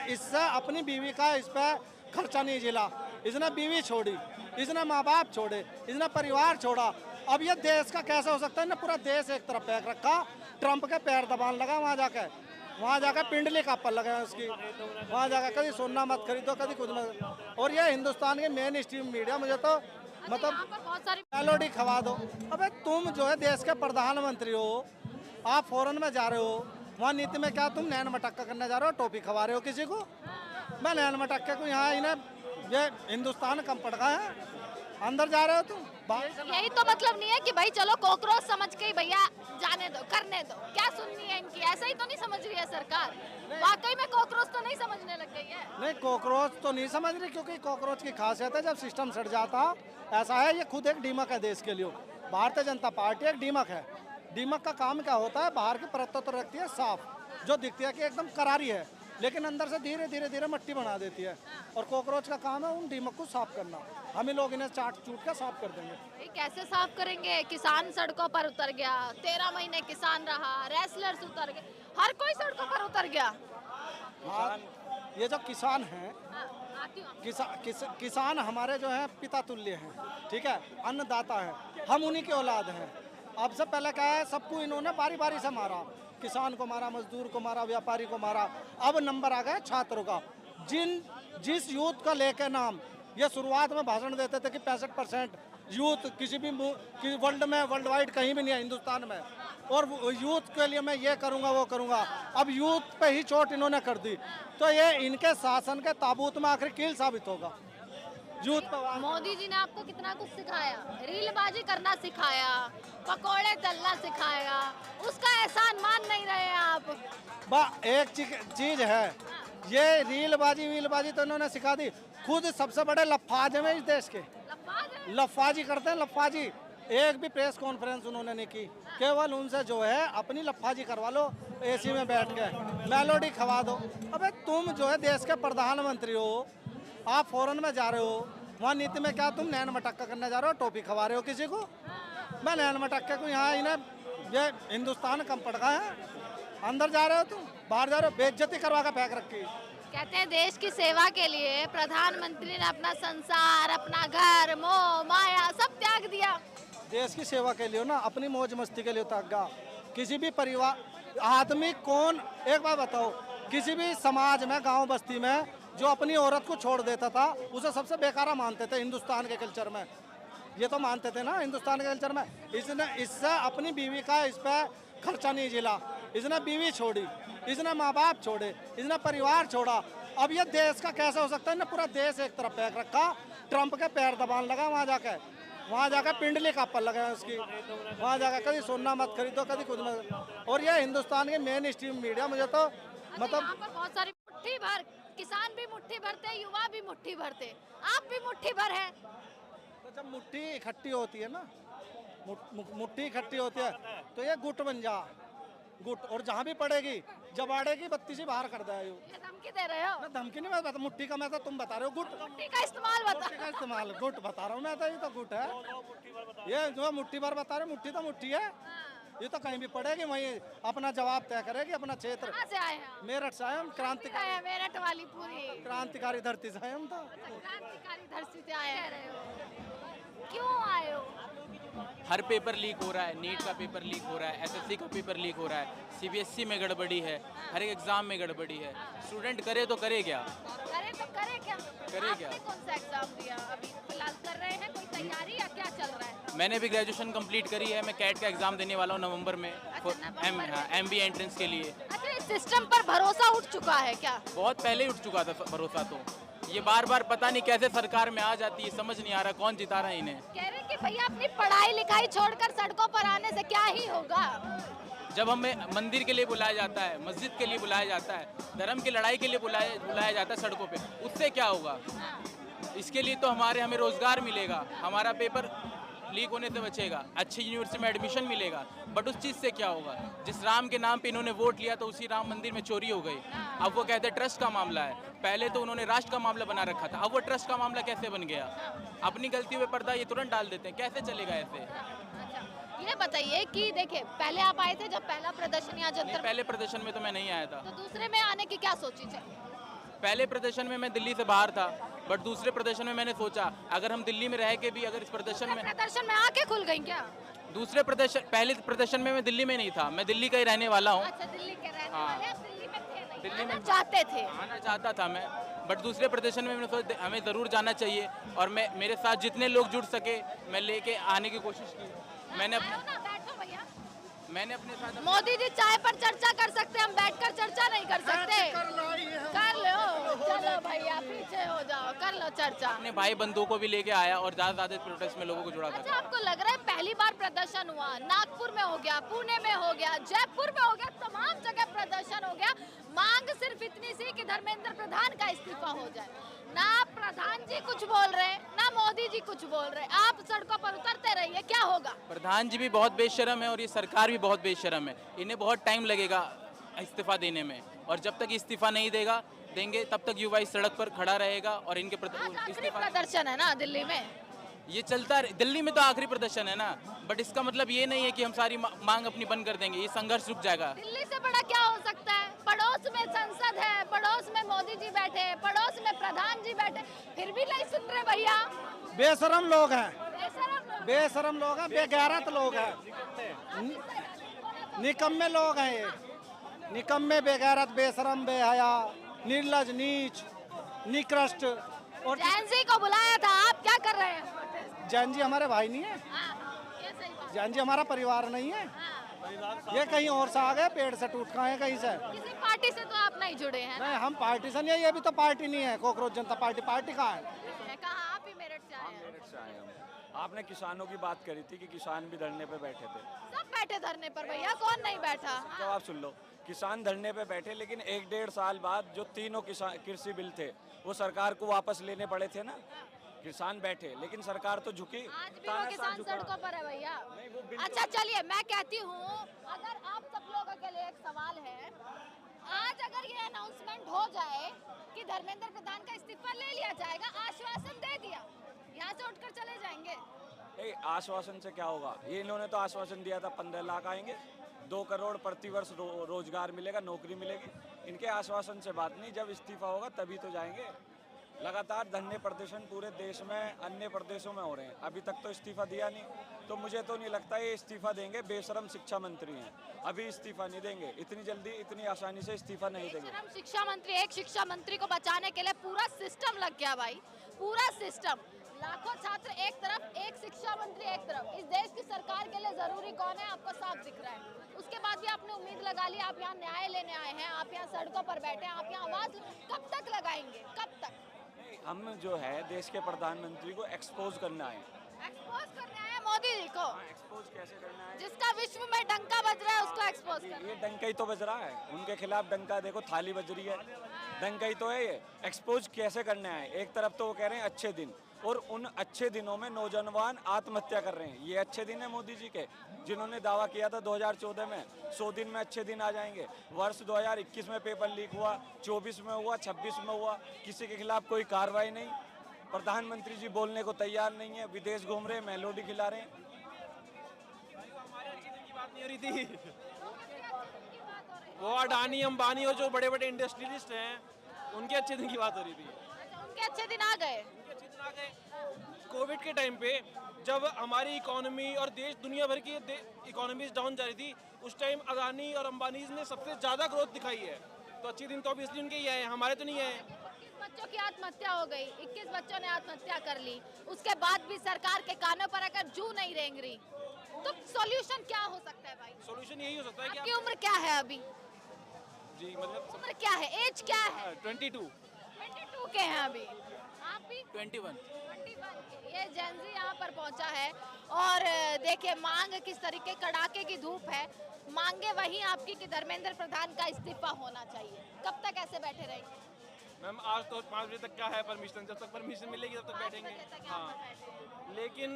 इससे अपनी बीवी का इस पर खर्चा नहीं झेला, इसने बीवी छोड़ी, इसने माँ बाप छोड़े, इसने परिवार छोड़ा। अब ये देश का कैसे हो सकता है ना, पूरा देश एक तरफ फेंक रखा, ट्रंप के पैर दबाने लगा वहाँ जाकर पिंडली कापड़ लगे उसकी, वहाँ जाकर कभी सोना मत खरीदो, कभी कुछ मत। और ये हिंदुस्तान के मेन स्ट्रीम मीडिया मुझे तो मतलब बहुत सारी मेलोडी खवा दो। अबे तुम जो है देश के प्रधानमंत्री हो, आप फॉरेन में जा रहे हो, वहाँ नीति में क्या तुम नैन मटक्का करने जा रहे हो, टोपी खवा रहे हो किसी को। मैं नैन मटक्के को यहाँ इन्हें ये हिंदुस्तान कम पड़ गया है, अंदर जा रहे हो तुम। यही तो मतलब नहीं है कि भाई चलो कॉकरोच समझ के ही भैया जाने दो, करने दो, क्या सुननी है इनकी, ऐसा ही तो नहीं समझ रही है सरकार। वाकई में कॉकरोच तो नहीं समझने लग गई है। नहीं, कॉकरोच तो नहीं समझ रही, क्योंकि कॉकरोच की खासियत है जब सिस्टम सड़ जाता ऐसा है। ये खुद एक दीमक है देश के लिए। भारतीय जनता पार्टी एक दीमक है। दीमक का काम क्या होता है, बाहर की परत तो रखती है साफ, जो दिखती है कि एकदम करारी है, लेकिन अंदर से धीरे धीरे धीरे मट्टी बना देती है। और कॉकरोच का काम है उन दीमक को साफ करना। हम ही लोग इन्हें चाट चूट के साफ कर देंगे। कैसे साफ करेंगे? किसान सड़कों पर उतर गया, 13 महीने किसान रहा, रेसलर्स उतर गए, हर कोई सड़कों पर उतर गया। हाँ, ये जो किसान हैं, किसान हमारे जो है पिता तुल्य हैं, ठीक है, अन्नदाता है, हम उन्हीं की औलाद हैं। अब से पहले क्या है, सबको इन्होंने बारी बारी से मारा, किसान को मारा, मजदूर को मारा, व्यापारी को मारा। अब नंबर आ गया छात्रों का। जिस यूथ का लेके नाम ये शुरुआत में भाषण देते थे कि 65% यूथ किसी भी वर्ल्ड में, वर्ल्ड वाइड कहीं भी नहीं है, हिंदुस्तान में, और यूथ के लिए मैं ये करूँगा वो करूँगा। अब यूथ पे ही चोट इन्होंने कर दी, तो ये इनके शासन के ताबूत में आखिर कील साबित होगा यूथ पे। मोदी जी ने आपको कितना कुछ सिखाया, रीलबाजी करना सिखाया, पकोड़े तलना सिखाया, उसका एहसान मान नहीं रहे आप। एक चीज है, ये रीलबाजी वीलबाजी तो इन्होंने सिखा दी। खुद सबसे बड़े लफाज हैं इस देश के, लफाजी करते हैं, लफाजी। एक भी प्रेस कॉन्फ्रेंस उन्होंने नहीं की, केवल उनसे जो है अपनी लफाजी करवा लो, एसी में बैठ के मेलोडी खवा दो। अबे तुम जो है देश के प्रधानमंत्री हो, आप फॉरेन में जा रहे हो, वहाँ नीति में क्या तुम नैन मटक्का करने जा रहे हो, टोपी खवा रहे हो किसी को। मैं नैन मटक्के को यहाँ इन्हें ये हिंदुस्तान कम पड़ गया है, अंदर जा रहे हो तुम, बाहर जा रहे हो, बेइज्जती करवा कर फेंक रखी। कहते हैं देश की सेवा के लिए प्रधानमंत्री ने अपना संसार, अपना घर, मोह माया सब त्याग दिया। देश की सेवा के लिए ना, अपनी मौज मस्ती के लिए त्यागा। किसी भी परिवार आदमी कौन, एक बात बताओ, किसी भी समाज में, गांव बस्ती में जो अपनी औरत को छोड़ देता था उसे सबसे बेकारा मानते थे हिंदुस्तान के कल्चर में। ये तो मानते थे ना हिंदुस्तान के कल्चर में। इससे अपनी बीवी का इस पर खर्चा नहीं झेला, इसने बीवी छोड़ी, इसने माँ बाप छोड़े, इसने परिवार छोड़ा। अब ये देश का कैसे हो सकता है ना, पूरा देश एक तरफ फेंक रखा, ट्रंप के पैर दबाने लगा वहाँ जाकर पिंडली कापड़ लगे उसकी, वहाँ जाकर कभी सोना मत खरीदो, कभी कुछ मत। और ये हिंदुस्तान के मेन स्ट्रीम मीडिया मुझे तो मतलब यहाँ पर बहुत सारी मुट्ठी भर किसान भी मुट्ठी भरते, युवा भी मुट्ठी भरते, आप भी मुट्ठी भर है। तो जब मुट्ठी इकट्ठी होती है ना, मुट्ठी इकट्ठी होती है तो ये गुट बन जा, गुट, और जहाँ भी पड़ेगी जब आड़ेगी बत्ती से बाहर कर दे। ये धमकी दे रहे हो? ना धमकी नहीं, मैं बता, मुट्ठी का मैं तो तुम बता रहे हो, गुट, मुट्ठी का इस्तेमाल बता, मुट्ठी का इस्तेमाल, गुट बता रहा हूँ मैं तो, ये तो गुट है। ये जो मुट्ठी भर बता रहे, मुट्ठी तो मुट्ठी है, ये तो कहीं भी पड़ेगी वहीं अपना जवाब तय करेगी, अपना क्षेत्र। कहाँ से आए हैं? मेरठ से आए हम, क्रांतिकारी, मेरठ वाली पूरी क्रांतिकारी धरती से आए हम। तो क्रांतिकारी धरती से आए हैं। क्यों आए हो? हर पेपर लीक हो रहा है, नीट का पेपर लीक हो रहा है, एसएससी का पेपर लीक हो रहा है, सीबीएसई में गड़बड़ी है, हर एक एग्जाम में गड़बड़ी है। स्टूडेंट करे तो करे क्या? करे तो करे क्या? करे क्या? आपने कौन सा एग्जाम दिया? अभी फिलहाल कर रहे हैं कोई तैयारी या क्या चल रहा है? मैंने भी ग्रेजुएशन कंप्लीट करी है, मैं कैट का एग्जाम देने वाला हूँ नवंबर में, एमबीए एंट्रेंस के लिए। अच्छा, इस सिस्टम पर भरोसा उठ चुका है क्या? बहुत पहले ही उठ चुका था भरोसा, तो ये बार बार पता नहीं कैसे सरकार में आ जाती है, समझ नहीं आ रहा कौन जिता रहा है इन्हें। कह रहे कि भैया अपनी पढ़ाई लिखाई छोड़कर सड़कों पर आने से क्या ही होगा। जब हमें मंदिर के लिए बुलाया जाता है, मस्जिद के लिए बुलाया जाता है, धर्म की लड़ाई के लिए बुलाया जाता है सड़कों पे, उससे क्या होगा? इसके लिए तो हमें रोजगार मिलेगा, हमारा पेपर लीक होने से बचेगा, अच्छी यूनिवर्सिटी में एडमिशन मिलेगा, बट उस चीज़ से क्या होगा? जिस राम के नाम पे इन्होंने वोट लिया तो उसी राम मंदिर में चोरी हो गई। अब वो कहते हैं ट्रस्ट का मामला है, पहले तो उन्होंने राष्ट्र का मामला बना रखा था, अब वो ट्रस्ट का मामला कैसे बन गया? अपनी गलतियों पे पर्दा ये तुरंत डाल देते हैं, कैसे चलेगा ऐसे? ये बताइए कि देखिए, पहले आप आए थे जब पहला प्रदर्शन या जंतर, पहले प्रदर्शन में तो मैं नहीं आया था। तो दूसरे में आने की क्या सोची थी? पहले प्रदर्शन में मैं दिल्ली से बाहर था, बट दूसरे प्रदर्शन में मैंने सोचा अगर हम दिल्ली में रह के भी अगर इस प्रदर्शन में आंखें खुल गई क्या? दूसरे प्रदर्शन, पहले प्रदर्शन में मैं दिल्ली में नहीं था, मैं दिल्ली का ही रहने वाला हूँ। अच्छा, दिल्ली के रहने हाँ। वाले, आप दिल्ली में थे नहीं, दिल्ली में आना चाहते थे। आना चाहता था मैं, बट दूसरे प्रदर्शन में मैंने सोचा हमें ज़रूर जाना चाहिए, और मैं मेरे साथ जितने लोग जुड़ सके मैं लेके आने की कोशिश की। मैंने आयो ना, बैठो भैया। मैंने अपने साथ मोदी जी चाय पर चर्चा कर सकते हैं, हम बैठकर चर्चा नहीं कर सकते। कर लो, चलो भैया पीछे हो जाओ, कर लो चर्चा। अपने भाई बंधुओं को भी लेके आया और ज़्यादा ज़्यादा इस प्रोटेस्ट में लोगों को जुड़ा अच्छा, था। आपको लग रहा है पहली बार प्रदर्शन हुआ, नागपुर में हो गया, पुणे में हो गया, जयपुर में हो गया, तमाम जगह प्रदर्शन हो गया, मांग सिर्फ इतनी सी कि धर्मेंद्र प्रधान का इस्तीफा हो जाए। ना प्रधान जी कुछ बोल रहे, ना मोदी जी कुछ बोल रहे, आप सड़कों पर उतरते रहिए, क्या होगा? प्रधान जी भी बहुत बेशर्म है और ये सरकार भी बहुत बेशर्म है, इन्हें बहुत टाइम लगेगा इस्तीफा देने में, और जब तक इस्तीफा नहीं देंगे तब तक युवा इस सड़क पर खड़ा रहेगा और इनके आज आखिरी इस्तीफा प्रदर्शन है ना दिल्ली में। ये चलता दिल्ली में तो आखिरी प्रदर्शन है ना, बट इसका मतलब ये नहीं है कि हम सारी मांग अपनी बंद कर देंगे, ये संघर्ष रुक जाएगा। दिल्ली से बड़ा क्या हो सकता है? पड़ोस में संसद है, पड़ोस में मोदी जी बैठे, पड़ोस में प्रधान जी बैठे, फिर भी नहीं सुन रहे भैया। बेशरम लोग हैं, बेशरम बेशरम लोग हैं, बेगैरत लोग हैं, निकम्मे लोग हैं ये, निकम्मे, बेगैरत, बेशरम, बेहया, निर्लज, नीच, निकृष्ट। और जैनजी को बुलाया था, आप क्या कर रहे हैं? जैन जी हमारे भाई नहीं है, ये सही बात। जैन जी हमारा परिवार नहीं है, हाँ। ये कहीं और से आ गए, पेड़ से टूट खाए कहीं से। किसी पार्टी से तो आप नहीं जुड़े हैं नहीं, हम पार्टी से नहीं है, ये भी तो पार्टी नहीं है, कॉकरोच जनता पार्टी, पार्टी कहाँ है? कहा आप ही मेरठ से आए हैं। मेरठ से आए हम। आपने किसानों की बात करी थी कि किसान भी धरने पे बैठे थे, सब बैठे धरने पर भैया, कौन नहीं बैठा? तो आप सुन लो, किसान धरने पे बैठे, लेकिन 1-1.5 साल बाद जो तीनों किसान कृषि बिल थे वो सरकार को वापस लेने पड़े थे ना। किसान बैठे लेकिन सरकार तो झुकी, आज भी वो तानाशाह किसान झुका। सड़कों पर है भैया। नहीं, वो बिल अच्छा चलिए, मैं कहती हूँ अगर आप सब लोगों के लिए एक सवाल है, आज अगर ये अनाउंसमेंट हो जाए कि धर्मेंद्र प्रधान का इस्तीफा ले लिया जाएगा, आश्वासन दे दिया, यहाँ से उठकर चले जाएंगे? नहीं, आश्वासन से क्या होगा? ये इन्होंने तो आश्वासन दिया था 15 लाख आएंगे, 2 करोड़ प्रतिवर्ष रोजगार मिलेगा, नौकरी मिलेगी। इनके आश्वासन से बात नहीं, जब इस्तीफा होगा तभी तो जाएंगे। लगातार धरने प्रदर्शन पूरे देश में अन्य प्रदेशों में हो रहे हैं, अभी तक तो इस्तीफा दिया नहीं, तो मुझे तो नहीं लगता ये इस्तीफा देंगे। बेशरम शिक्षा मंत्री हैं, अभी इस्तीफा नहीं देंगे, इतनी जल्दी इतनी आसानी से इस्तीफा नहीं देंगे। बेशरम शिक्षा मंत्री, एक शिक्षा मंत्री को बचाने के लिए पूरा सिस्टम लग गया भाई, पूरा सिस्टम। लाखों छात्र एक तरफ, एक शिक्षा मंत्री एक तरफ। इस देश की सरकार के लिए जरूरी कौन है आपको साफ दिख रहा है। उसके बाद भी आपने उम्मीद लगा ली, आप यहाँ न्याय लेने आए हैं, आप यहाँ सड़कों पर बैठे हैं, आप यहाँ आवाज कब तक लगाएंगे, कब तक? हम जो है देश के प्रधानमंत्री को एक्सपोज करना है। एक्सपोज करने आए हैं मोदी जी को, एक्सपोज कैसे करना है? जिसका विश्व में डंका बज रहा है उसको एक्सपोज करना ये डंका ही तो बज रहा है, उनके खिलाफ डंका देखो, थाली बज रही है, डंका ही तो है ये। एक्सपोज कैसे करना है? एक तरफ तो वो कह रहे हैं अच्छे दिन, और उन अच्छे दिनों में नौजवान आत्महत्या कर रहे हैं। ये अच्छे दिन है मोदी जी के, जिन्होंने दावा किया था 2014 में 100 दिन में अच्छे दिन आ जाएंगे। वर्ष 2021 में पेपर लीक हुआ, 24 में हुआ, 26 में हुआ, किसी के खिलाफ कोई कार्रवाई नहीं। प्रधानमंत्री जी बोलने को तैयार नहीं है, विदेश घूम रहे हैं, मेलोडी खिला रहे हैं। बात नहीं हो रही थी, वो अडानी अंबानी और जो बड़े बड़े इंडस्ट्रियलिस्ट हैं उनके अच्छे दिन की बात हो रही थी। उनके अच्छे दिन आ गए। कोविड के टाइम पे जब हमारी इकोनॉमी और देश दुनिया भर की इकोनॉमीज डाउन जा रही थी, उस टाइम अदानी और अंबानी ने सबसे ज़्यादा ग्रोथ दिखाई है, तो अच्छे दिन तो ऑब्वियसली उनके ही आए, हमारे तो नहीं आए। 21 बच्चों की आत्महत्या हो गई, 21 बच्चों ने आत्महत्या कर ली, उसके बाद भी सरकार के कानों पर अगर जू नहीं रेंग रही, तो सॉल्यूशन क्या हो सकता है भाई? सॉल्यूशन यही हो सकता है कि आपकी उम्र क्या है अभी? जी मतलब उम्र क्या है, एज क्या है? 22 के हैं अभी, आप भी 21। 21 के। ये जेनजी यहाँ पर पहुँचा है और देखिए मांग किस तरीके, कड़ाके की धूप है, मांगे वही आपकी कि धर्मेंद्र प्रधान का इस्तीफा होना चाहिए। कब तक ऐसे बैठे रहेंगे? मैम आज तो 5 बजे तक का है परमिशन, जब तक परमिशन मिलेगी तब तक 5 बैठेंगे। बजे तक यहाँ हाँ, पर बैठेंगे। लेकिन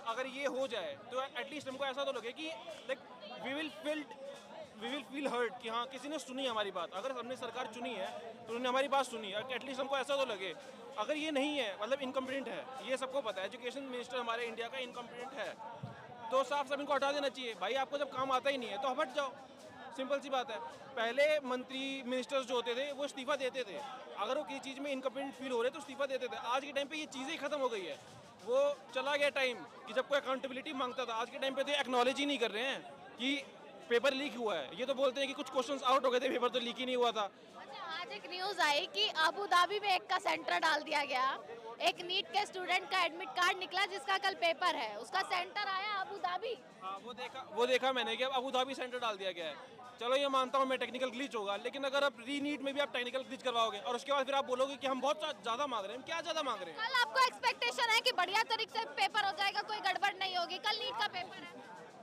अगर ये हो जाए तो एटलीस्ट हमको ऐसा तो लगे कि like we will feel hurt कि हाँ किसी ने सुनी हमारी बात। अगर हमने सरकार चुनी है तो उन्होंने हमारी बात सुनी है, एटलीस्ट हमको ऐसा तो लगे। अगर ये नहीं है, मतलब इनकम्पिटेंट है, ये सबको पता है, एजुकेशन मिनिस्टर हमारे इंडिया का इनकम्पिटेंट है, तो साफ साफ इनको हटा देना चाहिए। भाई आपको जब काम आता ही नहीं है तो हट जाओ, सिंपल सी बात है। पहले मंत्री मिनिस्टर्स जो होते थे वो इस्तीफा देते थे, अगर वो किसी चीज़ में इनकम्पिटेंट फील हो रहे तो इस्तीफा देते थे। आज के टाइम पे ये चीज़ें ही खत्म हो गई है। वो चला गया टाइम कि जब कोई अकाउंटेबिलिटी मांगता था। आज के टाइम पे तो एक्नॉलेज ही नहीं कर रहे हैं कि पेपर लीक हुआ है। ये तो बोलते हैं कि कुछ क्वेश्चंस आउट हो गए थे, पेपर तो लीक ही नहीं हुआ था। अच्छा, आज एक न्यूज आई कि अबू धाबी में एक का सेंटर डाल दिया गया। एक नीट के स्टूडेंट का एडमिट कार्ड निकला जिसका कल पेपर है, उसका सेंटर आया अबू धाबी। हाँ, वो देखा मैंने कि अब अबू धाबी सेंटर डाल दिया गया है। चलो ये मानता हूँ मैं, टेक्निकल ग्लिच होगा, लेकिन अगर आप री नीट में भी आप टेक्निकल ग्लिच करवाओगे और उसके बाद फिर आप बोलोगे कि हम बहुत ज़्यादा मांग रहे हैं। क्या ज़्यादा मांग रहे हैं? कल आपको एक्सपेक्टेशन है कि बढ़िया तरीके से पेपर हो जाएगा, कोई गड़बड़ नहीं होगी। कल नीट का पेपर है,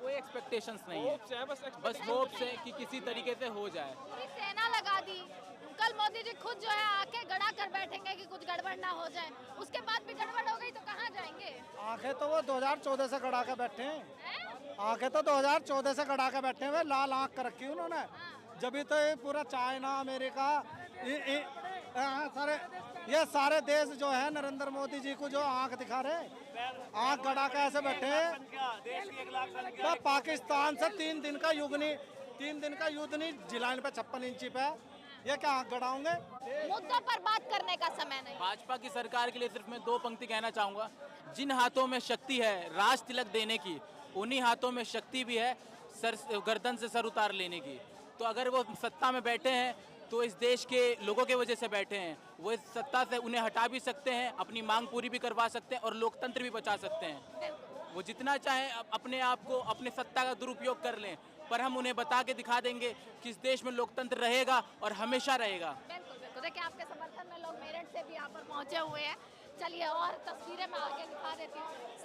कोई एक्सपेक्टेशंस नहीं है, होप्स है, बस होप्स है कि किसी तरीके से हो जाए। पूरी सेना लगा दी। कल मोदी जी खुद जो है आके गड़ा कर बैठेंगे कि कुछ गड़बड़ ना हो जाए। उसके बाद भी गड़बड़ हो गई तो कहाँ जाएंगे? आंखें तो वो 2014 से गड़ा के बैठे हैं। हैं? आंखें तो 2014 से गड़ा के बैठे हुए, लाल आंख कर रखी उन्होंने। जब भी तो ये पूरा चाइना, अमेरिका, ये सारे देश जो है नरेंद्र मोदी जी को जो आंख दिखा रहे, आंख गड़ा के ऐसे बैठे हैं। तो पाकिस्तान से 3 दिन का युद्ध नहीं जिलाइन पे 56 इंची पे, ये क्या आंख गड़ाओगे? मुद्दों पर बात करने का समय नहीं। भाजपा की सरकार के लिए सिर्फ मैं 2 पंक्ति कहना चाहूँगा। जिन हाथों में शक्ति है राज तिलक देने की, उन्हीं हाथों में शक्ति भी है गर्दन से सर उतार लेने की। तो अगर वो सत्ता में बैठे हैं तो इस देश के लोगों के वजह से बैठे हैं। वो इस सत्ता से उन्हें हटा भी सकते हैं, अपनी मांग पूरी भी करवा सकते हैं और लोकतंत्र भी बचा सकते हैं। वो जितना चाहें अपने आप को, अपने सत्ता का दुरुपयोग कर लें, पर हम उन्हें बता के दिखा देंगे कि इस देश में लोकतंत्र रहेगा और हमेशा रहेगा। बिल्कुल बिल्कुल। देखिए आपके समर्थन में लोग मेरठ से भी यहाँ पर पहुँचे हुए हैं। चलिए और तस्वीरें मैं आगे दिखा देती हूँ।